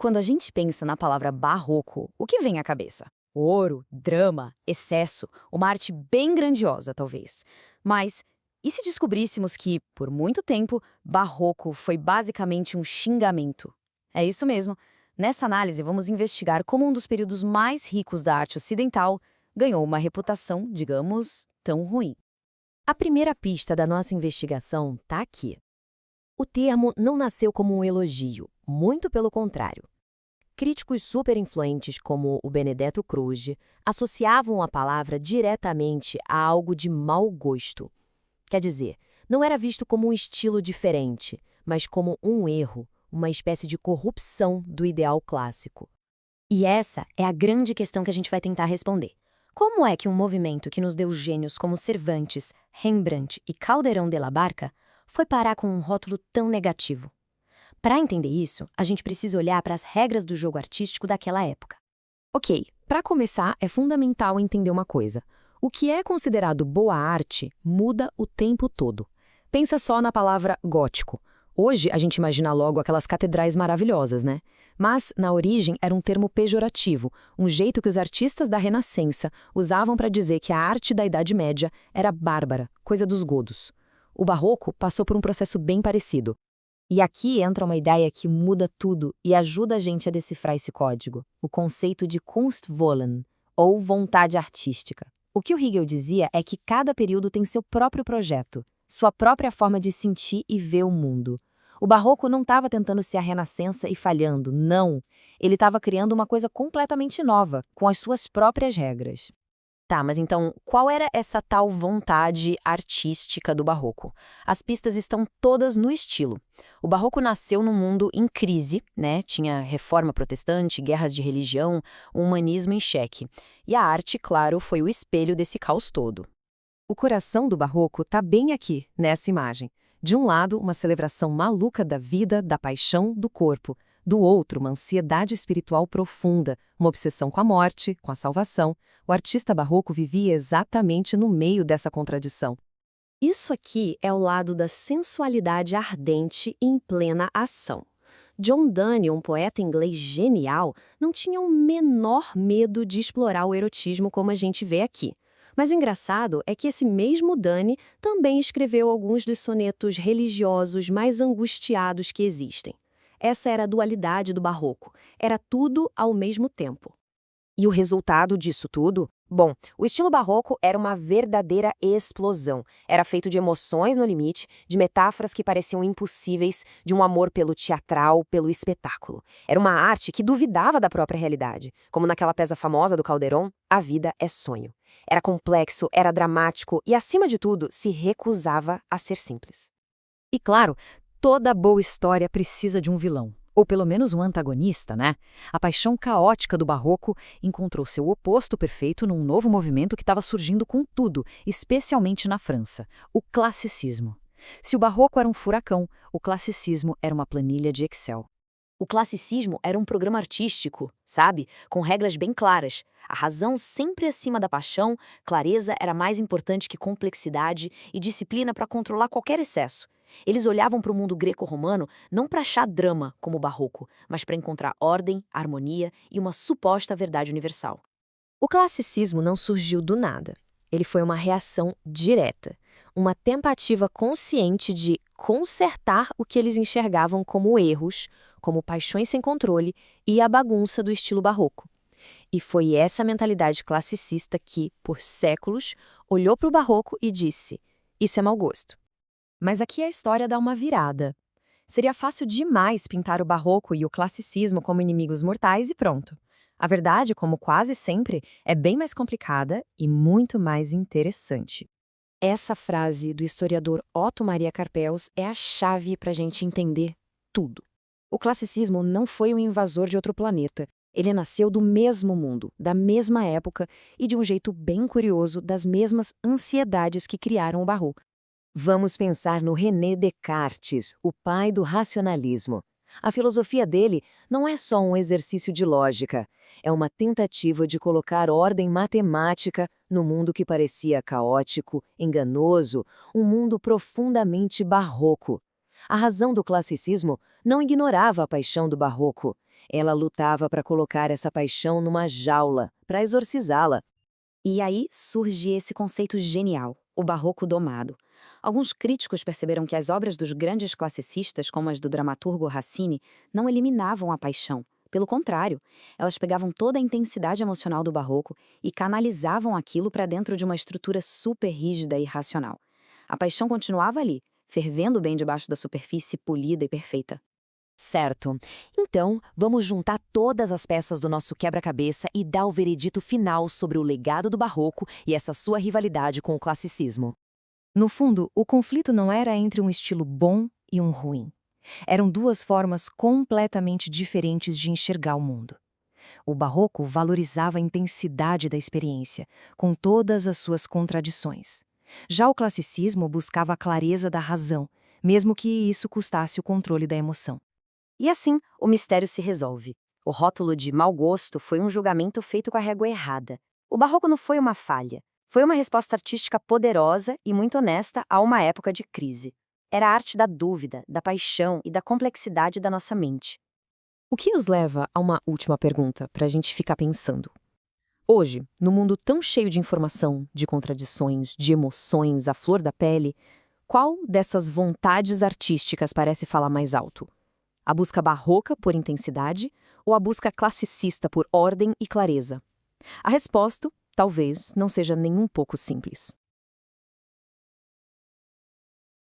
Quando a gente pensa na palavra barroco, o que vem à cabeça? Ouro, drama, excesso, uma arte bem grandiosa, talvez. Mas e se descobríssemos que, por muito tempo, barroco foi basicamente um xingamento? É isso mesmo. Nessa análise, vamos investigar como um dos períodos mais ricos da arte ocidental ganhou uma reputação, digamos, tão ruim. A primeira pista da nossa investigação está aqui. O termo não nasceu como um elogio, muito pelo contrário. Críticos superinfluentes como o Benedetto Croce associavam a palavra diretamente a algo de mau gosto. Quer dizer, não era visto como um estilo diferente, mas como um erro, uma espécie de corrupção do ideal clássico. E essa é a grande questão que a gente vai tentar responder. Como é que um movimento que nos deu gênios como Cervantes, Rembrandt e Calderón de la Barca foi parar com um rótulo tão negativo? Para entender isso, a gente precisa olhar para as regras do jogo artístico daquela época. Ok, para começar, é fundamental entender uma coisa. O que é considerado boa arte muda o tempo todo. Pensa só na palavra gótico. Hoje a gente imagina logo aquelas catedrais maravilhosas, né? Mas, na origem, era um termo pejorativo, um jeito que os artistas da Renascença usavam para dizer que a arte da Idade Média era bárbara, coisa dos godos. O Barroco passou por um processo bem parecido. E aqui entra uma ideia que muda tudo e ajuda a gente a decifrar esse código, o conceito de Kunstwollen, ou vontade artística. O que o Hegel dizia é que cada período tem seu próprio projeto, sua própria forma de sentir e ver o mundo. O Barroco não estava tentando ser a Renascença e falhando, não. Ele estava criando uma coisa completamente nova, com as suas próprias regras. Tá, mas então, qual era essa tal vontade artística do Barroco? As pistas estão todas no estilo. O Barroco nasceu num mundo em crise, né? Tinha reforma protestante, guerras de religião, um humanismo em xeque. E a arte, claro, foi o espelho desse caos todo. O coração do Barroco está bem aqui, nessa imagem. De um lado, uma celebração maluca da vida, da paixão, do corpo. Do outro, uma ansiedade espiritual profunda, uma obsessão com a morte, com a salvação. O artista barroco vivia exatamente no meio dessa contradição. Isso aqui é o lado da sensualidade ardente em plena ação. John Donne, um poeta inglês genial, não tinha o menor medo de explorar o erotismo como a gente vê aqui. Mas o engraçado é que esse mesmo Donne também escreveu alguns dos sonetos religiosos mais angustiados que existem. Essa era a dualidade do Barroco. Era tudo ao mesmo tempo. E o resultado disso tudo? Bom, o estilo barroco era uma verdadeira explosão. Era feito de emoções no limite, de metáforas que pareciam impossíveis, de um amor pelo teatral, pelo espetáculo. Era uma arte que duvidava da própria realidade. Como naquela peça famosa do Calderón, A Vida é Sonho. Era complexo, era dramático e, acima de tudo, se recusava a ser simples. E claro, toda boa história precisa de um vilão. Ou pelo menos um antagonista, né? A paixão caótica do Barroco encontrou seu oposto perfeito num novo movimento que estava surgindo com tudo, especialmente na França, o classicismo. Se o Barroco era um furacão, o classicismo era uma planilha de Excel. O classicismo era um programa artístico, sabe? Com regras bem claras. A razão sempre acima da paixão, clareza era mais importante que complexidade e disciplina para controlar qualquer excesso. Eles olhavam para o mundo greco-romano não para achar drama, como o Barroco, mas para encontrar ordem, harmonia e uma suposta verdade universal. O classicismo não surgiu do nada. Ele foi uma reação direta, uma tentativa consciente de consertar o que eles enxergavam como erros, como paixões sem controle e a bagunça do estilo barroco. E foi essa mentalidade classicista que, por séculos, olhou para o barroco e disse: isso é mau gosto. Mas aqui a história dá uma virada. Seria fácil demais pintar o barroco e o classicismo como inimigos mortais e pronto. A verdade, como quase sempre, é bem mais complicada e muito mais interessante. Essa frase do historiador Otto Maria Carpels é a chave para a gente entender tudo. O classicismo não foi um invasor de outro planeta. Ele nasceu do mesmo mundo, da mesma época e, de um jeito bem curioso, das mesmas ansiedades que criaram o barroco. Vamos pensar no René Descartes, o pai do racionalismo. A filosofia dele não é só um exercício de lógica, é uma tentativa de colocar ordem matemática no mundo que parecia caótico, enganoso, um mundo profundamente barroco. A razão do classicismo não ignorava a paixão do barroco. Ela lutava para colocar essa paixão numa jaula, para exorcizá-la. E aí surge esse conceito genial, o barroco domado. Alguns críticos perceberam que as obras dos grandes classicistas, como as do dramaturgo Rossini, não eliminavam a paixão. Pelo contrário, elas pegavam toda a intensidade emocional do barroco e canalizavam aquilo para dentro de uma estrutura super rígida e racional. A paixão continuava ali, fervendo bem debaixo da superfície polida e perfeita. Certo. Então, vamos juntar todas as peças do nosso quebra-cabeça e dar o veredito final sobre o legado do barroco e essa sua rivalidade com o classicismo. No fundo, o conflito não era entre um estilo bom e um ruim. Eram duas formas completamente diferentes de enxergar o mundo. O barroco valorizava a intensidade da experiência, com todas as suas contradições. Já o classicismo buscava a clareza da razão, mesmo que isso custasse o controle da emoção. E assim, o mistério se resolve. O rótulo de mau gosto foi um julgamento feito com a régua errada. O barroco não foi uma falha. Foi uma resposta artística poderosa e muito honesta a uma época de crise. Era a arte da dúvida, da paixão e da complexidade da nossa mente. O que nos leva a uma última pergunta, para a gente ficar pensando. Hoje, no mundo tão cheio de informação, de contradições, de emoções à flor da pele, qual dessas vontades artísticas parece falar mais alto? A busca barroca por intensidade ou a busca classicista por ordem e clareza? A resposta, talvez, não seja nem um pouco simples.